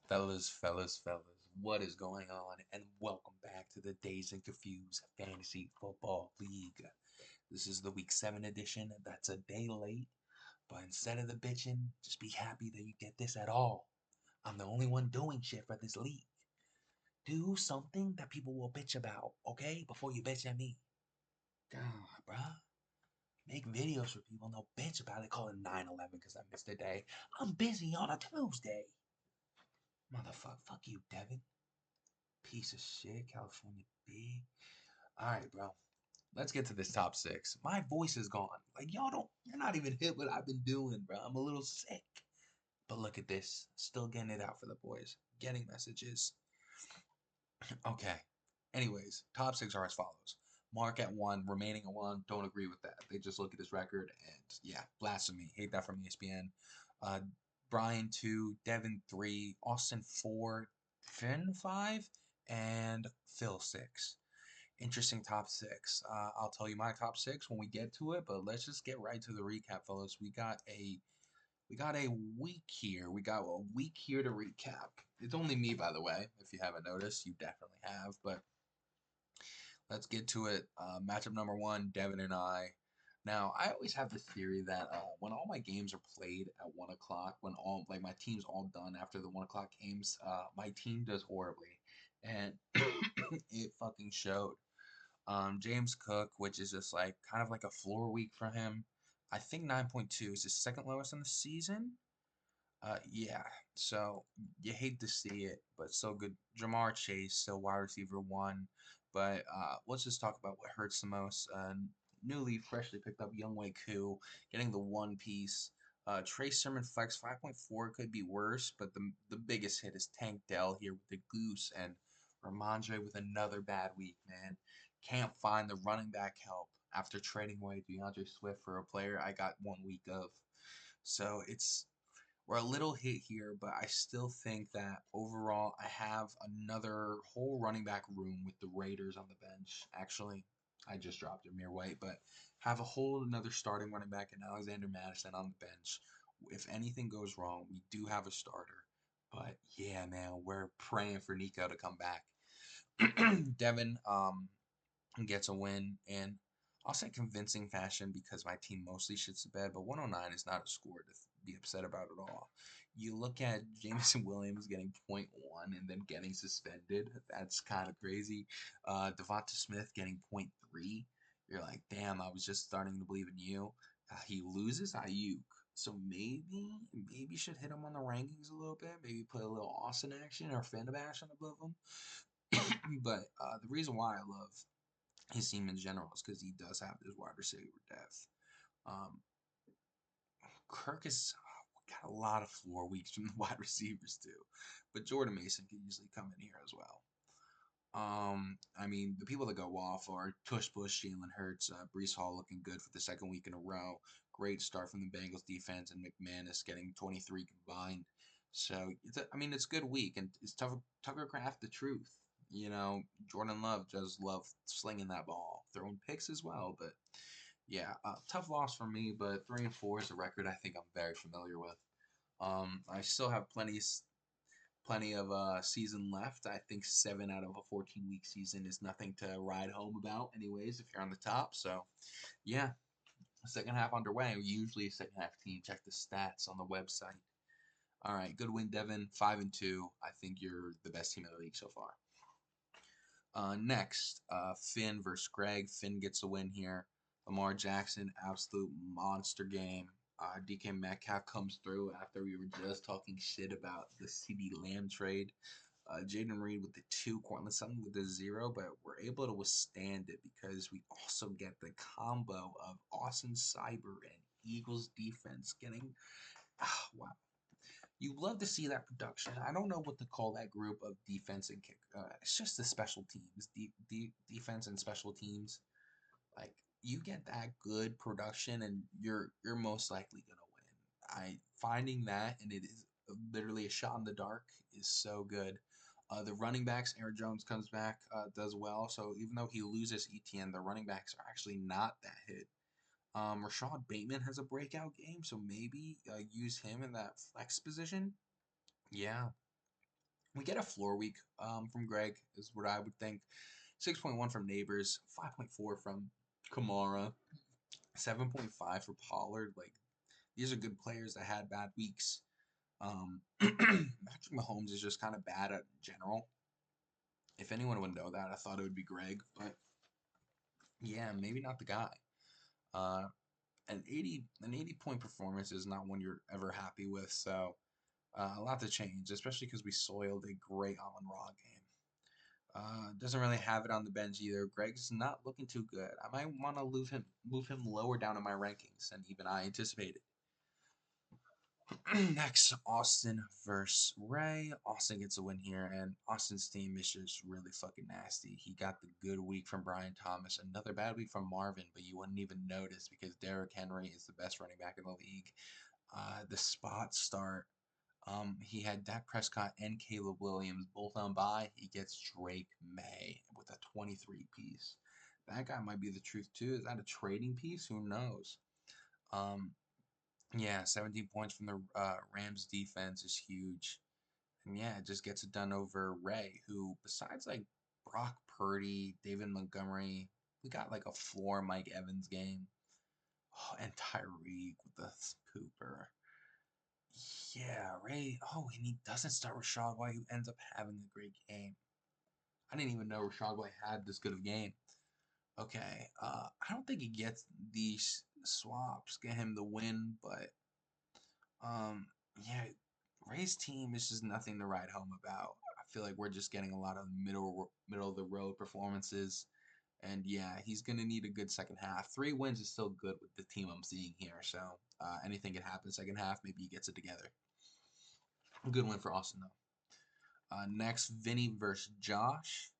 Fellas, what is going on? And welcome back to the Dazed and Confused Fantasy Football League. This is the Week 7 edition. That's a day late, but instead of the bitching, just be happy that you get this at all. I'm the only one doing shit for this league. Do something that people will bitch about, okay? Before you bitch at me. God, bruh. Make videos for people and they'll bitch about it. Call it 9/11 because I missed a day. I'm busy on a Tuesday. Motherfucker, fuck you, Devin. Piece of shit, California B. Alright, bro. Let's get to this top six. My voice is gone. Like, you're not even hit what I've been doing, bro. I'm a little sick. But look at this. Still getting it out for the boys. Getting messages. Okay. Anyways, top six are as follows. Mark at one, remaining at one. Don't agree with that. They just look at his record and, yeah, blasphemy. Hate that from ESPN. Uh, Brian two, Devin three, Austin four, Finn five, and Phil six. Interesting top six. I'll tell you my top six when we get to it, but let's just get right to the recap, fellas. We got a week here. We got a week here to recap. It's only me, by the way. If you haven't noticed, you definitely have. But let's get to it. Matchup number one, Devin and I. Now, I always have this theory that when all my games are played at 1 o'clock, when all like my team's all done after the 1 o'clock games, my team does horribly, and it fucking showed. James Cook, which is just like kind of like a floor week for him. I think 9.2 is his second lowest in the season. Yeah, so you hate to see it, but so good. Jamar Chase, still wide receiver one. But let's just talk about what hurts the most. Newly, freshly picked up Young Wei Koo, getting the one piece. Trey Sermon flex 5.4 could be worse, but the biggest hit is Tank Dell here with the goose and Ramondre with another bad week, man. Can't find the running back help after trading away DeAndre Swift for a player I got 1 week of. So we're a little hit here, but I still think that overall I have another whole running back room with the Raiders on the bench. Actually, I just dropped Amir White, but have a whole another starting running back and Alexander Madison on the bench. If anything goes wrong, we do have a starter. But yeah, man, we're praying for Nico to come back. Devin gets a win in, I'll say, convincing fashion because my team mostly shits the bed, but 109 is not a score to be upset about at all. You look at Jameson Williams getting point 0.1 and then getting suspended. That's kind of crazy. Devonta Smith getting point 0.3. You're like, damn, I was just starting to believe in you. He loses Ayuk. So maybe should hit him on the rankings a little bit. Maybe put a little Austin action or Phantom action above him. But the reason why I love his team in general is because he does have this wide receiver depth. Um, Kirk has got a lot of floor weeks from the wide receivers too, but Jordan Mason can easily come in here as well. I mean, the people that go off are Tush Push, Jalen Hurts, Brees Hall looking good for the second week in a row. Great start from the Bengals defense, and McManus getting 23 combined. So I mean, it's a good week, and it's Tucker Craft the truth. Jordan Love does love slinging that ball, throwing picks as well. But yeah, tough loss for me, but 3-4 is a record I think I'm very familiar with. I still have plenty of season left. I think 7 out of a 14-week season is nothing to ride home about, anyways, if you're on the top. So, yeah, second half underway. Usually a second half team. Check the stats on the website. All right, good win, Devin. 5-2. I think you're the best team in the league so far. Next, Finn versus Greg. Finn gets a win here. Lamar Jackson, absolute monster game. DK Metcalf comes through after we were just talking shit about the CD Lamb trade. Jaden Reed with the 2, Cortland Sutton with the 0, but we're able to withstand it because we also get the combo of Austin Cyber and Eagles defense getting. Wow. You love to see that production. I don't know what to call that group of defense and kick. It's just the special teams, defense and special teams. Like you get that good production, and you're most likely gonna win. I finding that, and it is literally a shot in the dark, is so good. The running backs, Aaron Jones comes back, does well. So even though he loses ETN, the running backs are actually not that hit. Rashad Bateman has a breakout game, so maybe use him in that flex position. Yeah. We get a floor week from Greg, is what I would think. 6.1 from Neighbors, 5.4 from Kamara, 7.5 for Pollard. Like, these are good players that had bad weeks. Patrick Mahomes is just kind of bad at general. If anyone would know that, I thought it would be Greg, but yeah, maybe not the guy. Uh, an 80 point performance is not one you're ever happy with, so a lot to change, especially because we soiled a great Amon Ra game. Doesn't really have it on the bench either. Greg's not looking too good. I might want to move him lower down in my rankings than even I anticipated. Next, Austin versus Ray. Austin gets a win here, and Austin's team is just really fucking nasty. He got the good week from Brian Thomas, another bad week from Marvin, but you wouldn't even notice because Derrick Henry is the best running back in the league. The spot start, he had Dak Prescott and Caleb Williams both on bye. He gets Drake May with a 23 piece. That guy might be the truth too. Is that a trading piece? Who knows? Um, yeah, 17 points from the Rams defense is huge. And yeah, it just gets it done over Ray, who besides like Brock Purdy, David Montgomery, we got like a floor Mike Evans game. Oh, and Tyreek with the pooper. Yeah, Ray. Oh, and he doesn't start Rashad White, who ends up having a great game. I didn't even know Rashad White had this good of a game. Okay, I don't think he gets these swaps, get him the win, but Um, yeah, Ray's team is just nothing to write home about. I feel like we're just getting a lot of middle of the road performances, and yeah, he's gonna need a good second half. 3 wins is still good with the team I'm seeing here, so anything can happen second half. Maybe he gets it together. A good win for Austin though. Next, Vinny versus Josh.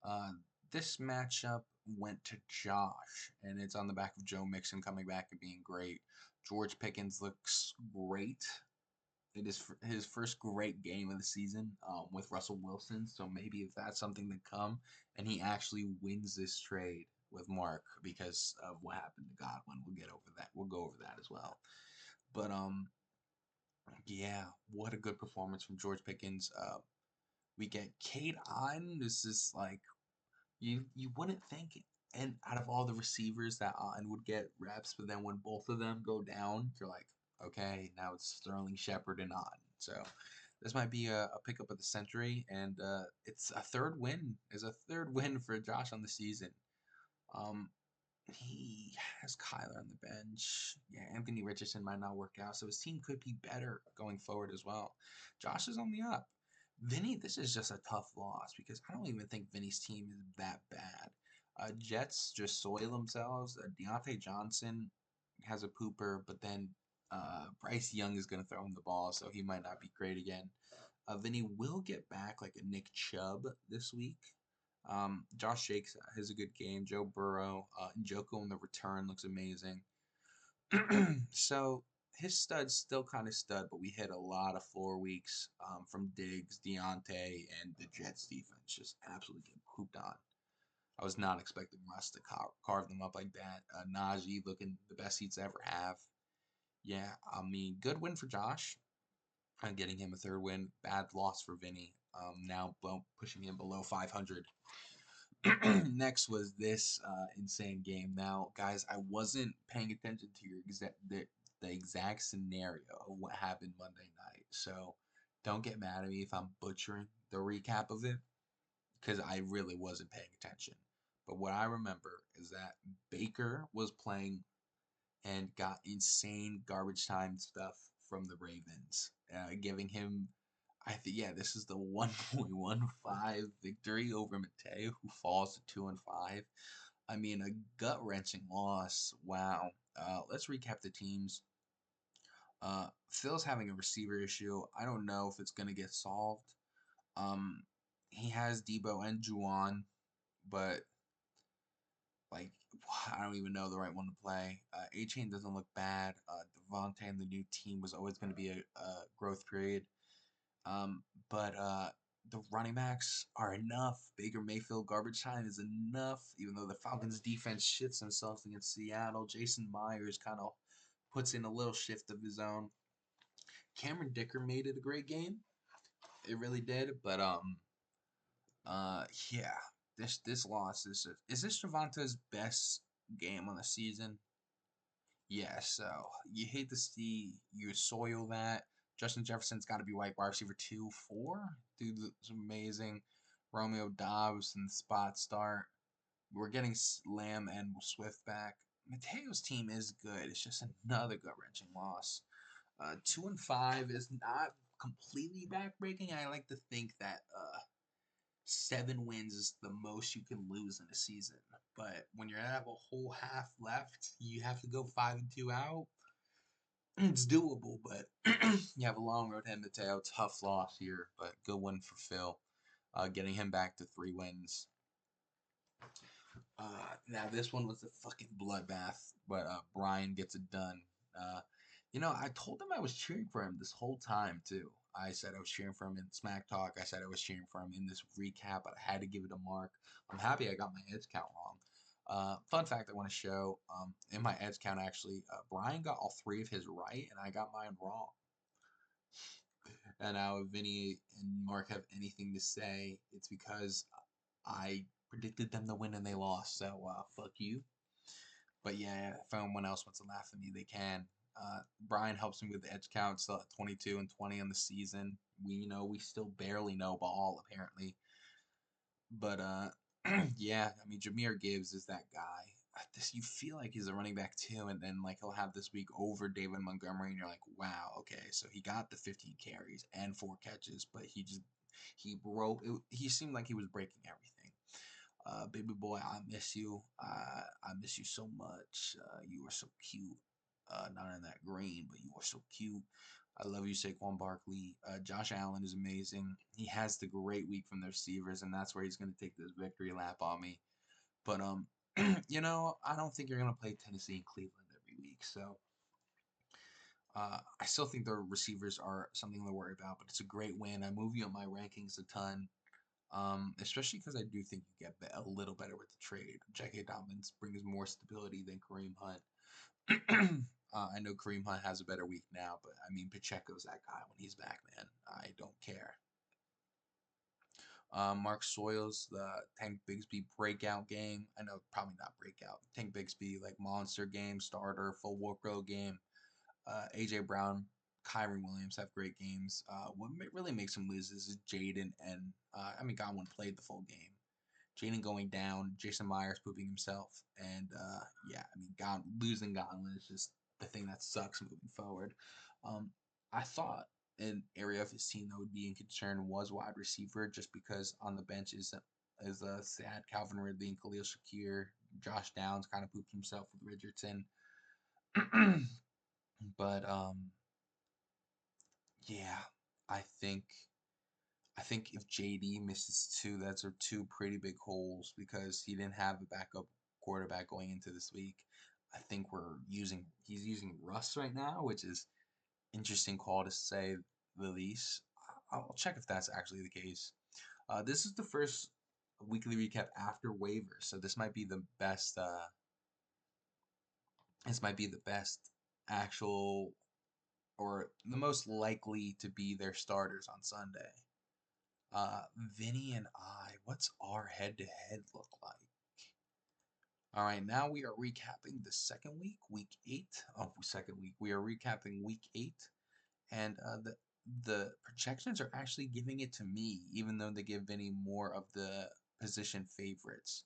Uh, this matchup went to Josh, and it's on the back of Joe Mixon coming back and being great. George Pickens looks great. It is his first great game of the season with Russell Wilson. So maybe if that's something to come, and he actually wins this trade with Mark because of what happened to Godwin, we'll get over that. We'll go over that as well. But yeah, what a good performance from George Pickens. We get Kate on. This is like you wouldn't think it. And out of all the receivers that on would get reps, but then when both of them go down, you're like, okay, now it's Sterling Shepard and on. So this might be a pickup of the century, and it's a third win. Is a third win for Josh on the season. Um, he has Kyler on the bench. Yeah, Anthony Richardson might not work out, so his team could be better going forward as well. Josh is on the up. Vinny, this is just a tough loss because I don't even think Vinny's team is that bad. Jets just soil themselves. Deontay Johnson has a pooper, but then Bryce Young is going to throw him the ball, so he might not be great again. Vinny will get back like a Nick Chubb this week. Josh Jakes has a good game. Joe Burrow, Njoku in the return looks amazing. So his stud's still kind of stud, but we hit a lot of floor weeks from Diggs, Deontay, and the Jets defense just absolutely get pooped on. I was not expecting Russ to carve them up like that. Najee looking the best he's ever have. Yeah, I mean, good win for Josh. I'm getting him a third win. Bad loss for Vinny. Now pushing him below 500. Next was this insane game. Now, guys, I wasn't paying attention to the exact scenario of what happened Monday night. So don't get mad at me if I'm butchering the recap of it because I really wasn't paying attention. But what I remember is that Baker was playing and got insane garbage time stuff from the Ravens, giving him, I think, yeah, this is the 1.15 victory over Mateo, who falls to 2-5. I mean, a gut wrenching loss. Wow. Let's recap the teams. Phil's having a receiver issue. I don't know if it's gonna get solved. Um, he has Debo and Juwan, but like I don't even know the right one to play. A Chain doesn't look bad. Devontae and the new team was always going to be a growth period. But the running backs are enough. Baker Mayfield garbage time is enough. Even though the Falcons defense shits themselves against Seattle, Jason Myers kind of puts in a little shift of his own. Cameron Dicker made it a great game. It really did. But yeah, this loss is this Travanta's best game on the season? Yeah, so you hate to see you soil that. Justin Jefferson's got to be wide receiver 2, 4. Dude, it's amazing. Romeo Dobbs in the spot start. We're getting Lamb and Swift back. Mateo's team is good. It's just another gut wrenching loss. 2-5 is not completely backbreaking. I like to think that 7 wins is the most you can lose in a season. But when you have a whole half left, you have to go 5-2 out. It's doable, but you have a long road ahead, Mateo. Tough loss here, but good win for Phil. Getting him back to 3 wins. Now this one was a fucking bloodbath, but Brian gets it done. Uh, I told him I was cheering for him this whole time too. I said I was cheering for him in Smack Talk. I said I was cheering for him in this recap, but I had to give it a mark. I'm happy I got my edge count wrong. Fun fact I want to show. In my edge count, actually, Brian got all 3 of his right, and I got mine wrong. And now, if Vinny and Mark have anything to say, it's because I predicted them to win and they lost. So fuck you. But yeah, if anyone else wants to laugh at me, they can. Brian helps me with the edge count, still at 22 and 20 on the season. We still barely know ball apparently. But yeah, I mean Jameer Gibbs is that guy. You feel like he's a running back too, and then like he'll have this week over David Montgomery, and you're like, wow, okay, so he got the 15 carries and 4 catches, but he broke. He seemed like he was breaking everything. Baby boy, I miss you. I miss you so much. You were so cute. Not in that green, but you were so cute. I love you, Saquon Barkley. Josh Allen is amazing. He has the great week from the receivers, and that's where he's going to take this victory lap on me. But I don't think you're going to play Tennessee and Cleveland every week. So I still think the receivers are something to worry about. But it's a great win. I move you up my rankings a ton. Especially because I do think you get a little better with the trade. J.K. Dobbins brings more stability than Kareem Hunt. I know Kareem Hunt has a better week now, but I mean Pacheco's that guy when he's back, man. I don't care. Mark Soils, the Tank Bigsby breakout game. I know probably not breakout. Tank Bigsby like monster game, starter, full workload game. AJ Brown, Kyron Williams have great games. What really makes him lose is Jaden and Godwin played the full game. Jaden going down, Jason Myers pooping himself, and yeah, I mean losing Godwin is just the thing that sucks moving forward. I thought an area of his team that would be in concern was wide receiver, just because on the bench is a sad Calvin Ridley and Khalil Shakir. Josh Downs kind of pooped himself with Richardson. But yeah, I think I think if JD misses 2, that's are 2 pretty big holes because he didn't have a backup quarterback going into this week. I think he's using Russ right now, which is interesting call to say the least. I'll check if that's actually the case. This is the first weekly recap after waivers, so this might be the best. This might be the best actual or the most likely to be their starters on Sunday. Vinny and I, what's our head-to-head look like? All right, now we are recapping the second week, week 8. Oh, second week. We are recapping week 8, and the projections are actually giving it to me, even though they give Vinny more of the position favorites.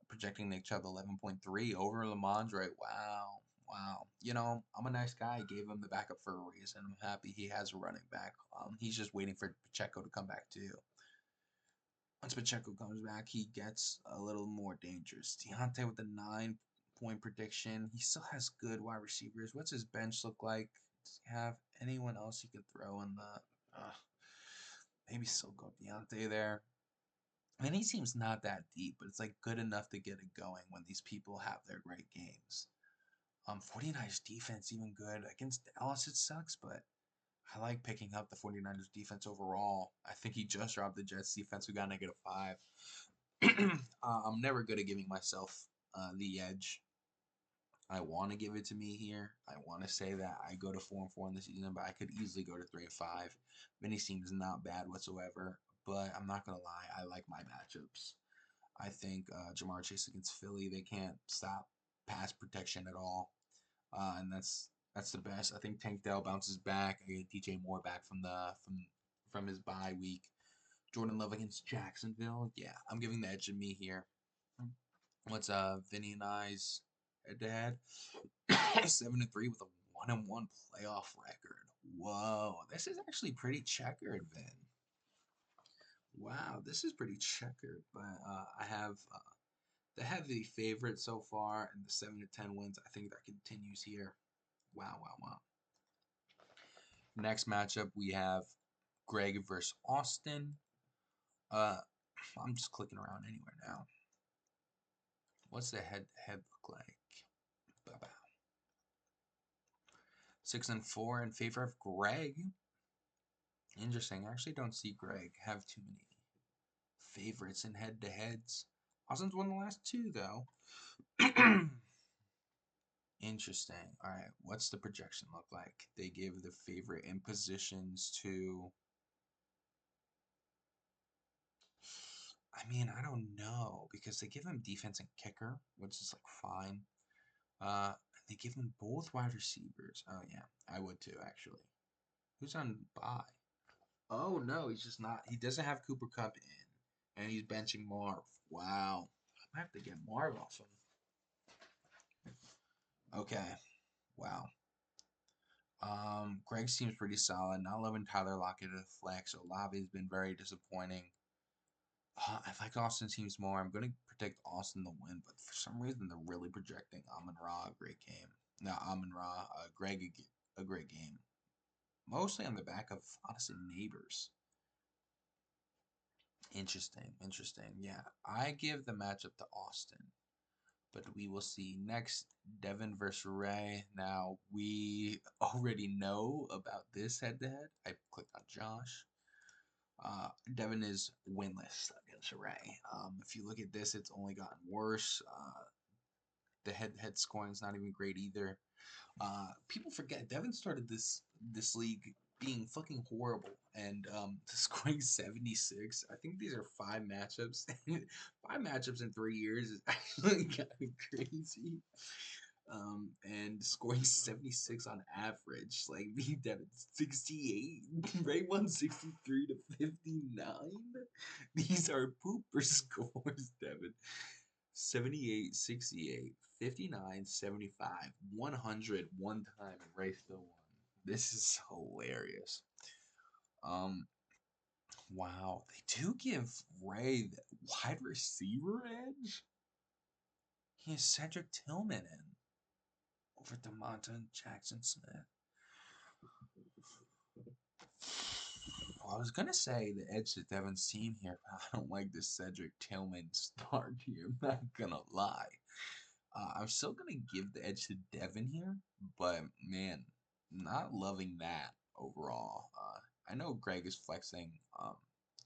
Projecting Nick Chubb 11.3 over Lamondre. Wow, wow. I'm a nice guy. I gave him the backup for a reason. I'm happy he has a running back. He's just waiting for Pacheco to come back too. Once Pacheco comes back, he gets a little more dangerous. Deontay with the 9-point prediction. He still has good wide receivers. What's his bench look like? Does he have anyone else he could throw in the? Maybe still go Deontay there. I mean, he seems not that deep, but it's like good enough to get it going when these people have their great games. 49ers defense even good. Against Dallas it sucks, but I like picking up the 49ers defense overall. I think he just dropped the Jets defense who got -5. I'm never good at giving myself the edge. I want to give it to me here. I want to say that I go to 4-4 in the season, but I could easily go to 3-5. Vinny seems not bad whatsoever, but I'm not gonna lie. I like my matchups. I think Jamar Chase against Philly, they can't stop pass protection at all, and that's the best. I think Tank Dell bounces back. I get DJ Moore back from his bye week. Jordan Love against Jacksonville. Yeah, I'm giving the edge to me here. What's Vinny and I's head to head? 7-3 with a 1-1 playoff record. Whoa, this is actually pretty checkered, Vin. Wow, this is pretty checkered. But I have the heavy favorite so far, and the 7-10 wins. I think that continues here. Wow, wow, wow. Next matchup we have Greg versus Austin. I'm just clicking around anywhere now. What's the head-to-head look like? Bye-bye. 6-4 in favor of Greg. Interesting. I actually don't see Greg have too many favorites in head-to-heads. Austin's won the last two, though. Interesting. All right. What's the projection look like? They give the favorite in positions to... I mean, I don't know, because they give him defense and kicker, which is, like, fine. Uh, they give him both wide receivers. Oh, yeah. I would, too, actually. Who's on bye? Oh, no, he's just not. He doesn't have Cooper Kupp in, and he's benching Marv. Wow. I have to get Marv off him. Okay. Wow. Greg seems pretty solid. Not loving Tyler Lockett at the flex. Olave has been very disappointing. I like Austin teams more. I'm going to predict Austin to win, but for some reason they're really projecting Amon Ra a great game. No, Amon Ra, Greg a great game. Mostly on the back of, honestly, neighbors. Interesting, interesting. Yeah, I give the matchup to Austin, but we will see. Next, Devin versus Ray. Now, we already know about this head-to-head. I clicked on Josh. Devin is winless against Ray. If you look at this, it's only gotten worse. The head-to-head scoring is not even great either. People forget Devin started this league being fucking horrible, and scoring 76. I think these are 5 matchups. 5 matchups in 3 years is actually kind of crazy. And scoring 76 on average. Like me, Devin 68. Ray 163 to 59. These are pooper scores, Devin. 78, 68, 59, 75, 100 one time, and Ray still won. This is hilarious. Wow, they do give Ray the wide receiver edge. He has Cedric Tillman in over DeMonta Jackson Smith. Well, I was gonna say the edge to Devin's team here, but I don't like this Cedric Tillman start here. I'm not gonna lie. I'm still gonna give the edge to Devin here, but man, not loving that overall. I know Greg is flexing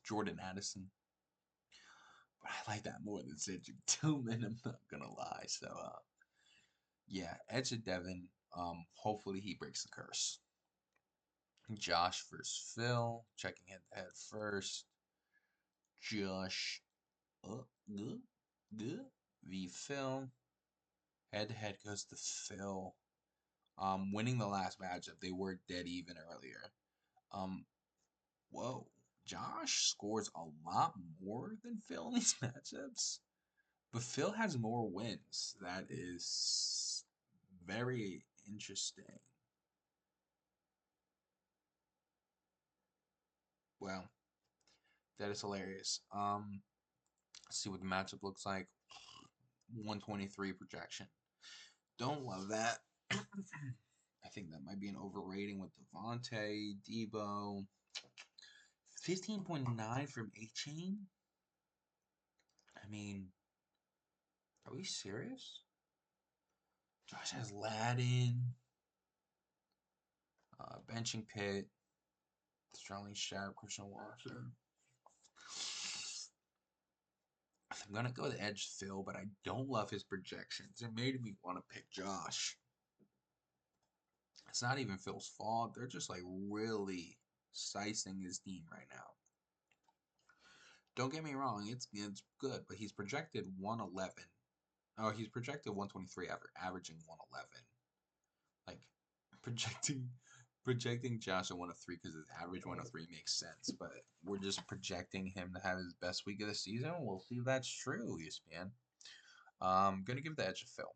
Jordan Addison, but I like that more than Cedric Tillman. I'm not gonna lie. So yeah, edge to Devin. Hopefully he breaks the curse. Josh versus Phil. Checking head to head first. Josh, good, good. V Phil. Head to head goes to Phil. Winning the last matchup, they were dead even earlier. Whoa, Josh scores a lot more than Phil in these matchups, but Phil has more wins. That is very interesting. Well, that is hilarious. Let's see what the matchup looks like. 123 projection. Don't love that. I think that might be an overrating with Devontae, Debo. 15.9 from A-Chain? I mean, are we serious? Josh has Ladin, benching Pitt, Sterling Sharp, Christian Watson. I'm gonna go with edge Phil, but I don't love his projections. It made me want to pick Josh. It's not even Phil's fault. They're just like really sizing his team right now. Don't get me wrong, it's good, but he's projected 111. Oh, he's projected 123, averaging 111. Like projecting projecting Josh at 103 because his average 103 makes sense, but we're just projecting him to have his best week of the season. We'll see if that's true, ESPN. I'm gonna give the edge to Phil.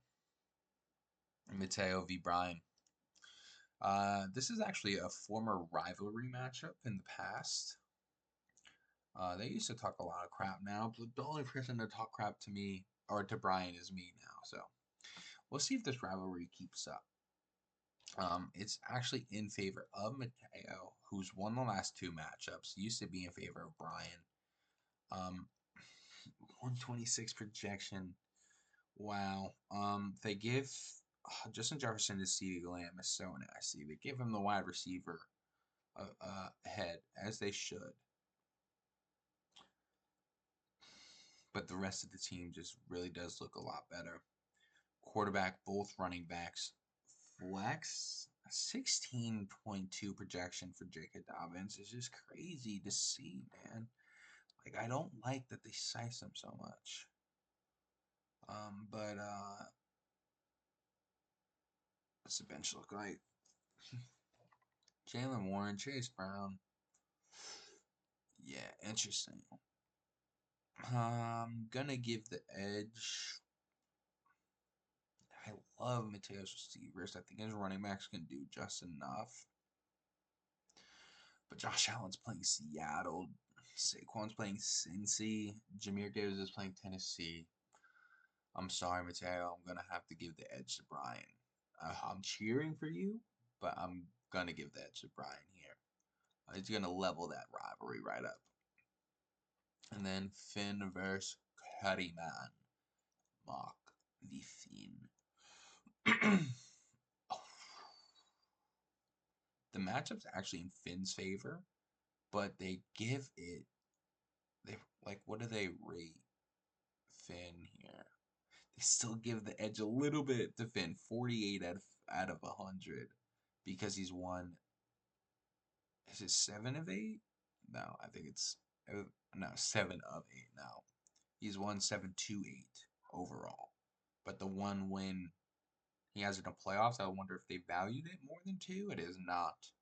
Mateo v. Brian. This is actually a former rivalry matchup in the past. They used to talk a lot of crap now, but the only person to talk crap to me or to Brian is me now. So we'll see if this rivalry keeps up. It's actually in favor of Mateo, who's won the last two matchups. Used to be in favor of Brian. 126 projection. Wow. They give Justin Jefferson to CeeDee Lamb is so nasty. They give him the wide receiver head, as they should. But the rest of the team just really does look a lot better. Quarterback, both running backs. Flex, 16.2 projection for Jacob Dobbins is just crazy to see, man. Like, I don't like that they size him so much. But what's the bench look like? Jalen Warren, Chase Brown. Yeah, interesting. I'm gonna give the edge. I love Mateo's receivers. I think his running backs can do just enough. But Josh Allen's playing Seattle. Saquon's playing Cincy. Jameer Davis is playing Tennessee. I'm sorry, Mateo. I'm gonna have to give the edge to Brian. I'm cheering for you, but I'm gonna give the edge to Brian here. He's gonna level that rivalry right up. And then Finn versus Cuddy Man. Mock the Finn. The matchup's actually in Finn's favor, but they give it. They like, what do they rate Finn here? They still give the edge a little bit to Finn, 48 out of 100, because he's won. Is it 7 of 8? No, I think it's no 7 of 8. No, he's won 7-8 overall, but the one win he has in the playoffs, I wonder if they valued it more than two. It is not.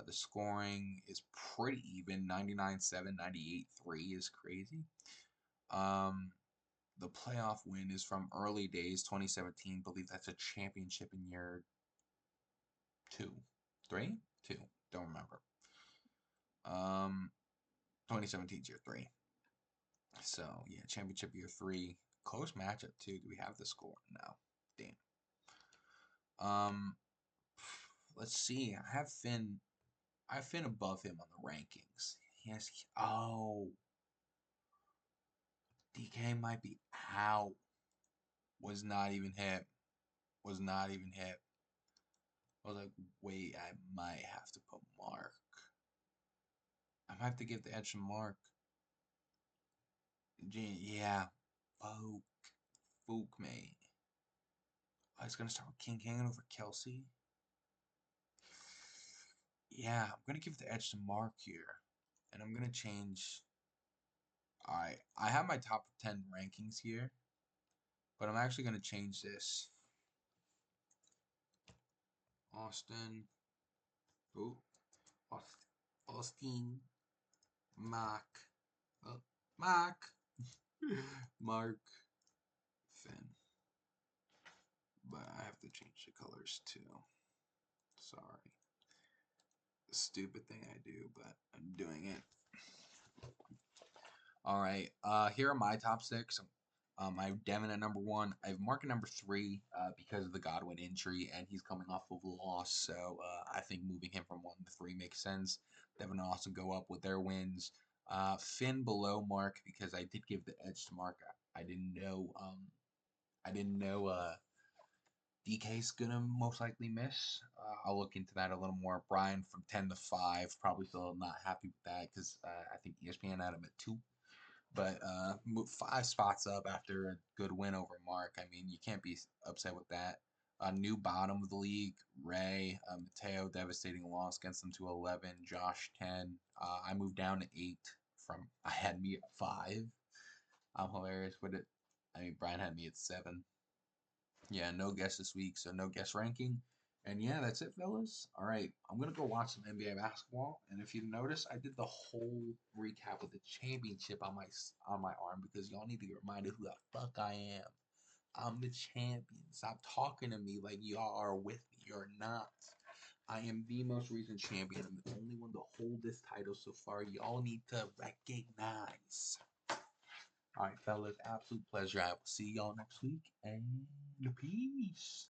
The scoring is pretty even. 99-7, 98-3 is crazy. The playoff win is from early days, 2017. I believe that's a championship in year 2. 3? 2. Don't remember. 2017 is year 3. So, yeah, championship year 3. Close matchup, too. Do we have the score? No. Damn. Let's see. I have Finn above him on the rankings. He has. Oh. DK might be out. Was not even hit. Was not even hit. I was like, wait, I might have to put Mark. I might have to give the edge to Mark. Yeah. Folk. Folk, mate. Oh, he's going to start with King over Kelsey. Yeah, I'm going to give the edge to Mark here. And I'm going to change. Alright, I have my top 10 rankings here. But I'm actually going to change this. Austin. Oh. Austin. Mark. Oh, Mark. Mark. Finn. But I have to change the colors too. Sorry. Stupid thing I do, but I'm doing it. Alright, here are my top 6. I have Devin at number 1. I have Mark at number 3 because of the Godwin injury, and he's coming off of a loss. So I think moving him from 1 to 3 makes sense. Devin and Austin go up with their wins. Finn below Mark because I did give the edge to Mark. I didn't know. DK's gonna most likely miss. I'll look into that a little more. Brian from 10 to 5, probably still not happy with that because I think ESPN had him at 2. But 5 spots up after a good win over Mark. I mean, you can't be upset with that. A new bottom of the league, Ray, Mateo, devastating loss against them to 11. Josh 10. I moved down to 8 from I had me at 5. I'm hilarious with it. I mean, Brian had me at 7. Yeah, no guess this week, so no guess ranking. And yeah, that's it, fellas. All right, I'm gonna go watch some NBA basketball. And if you notice, I did the whole recap with the championship on my arm because y'all need to get reminded who the fuck I am. I'm the champion. Stop talking to me like y'all are with me. You're not. I am the most recent champion. I'm the only one to hold this title so far. Y'all need to recognize. All right, fellas, absolute pleasure. I will see y'all next week and peace.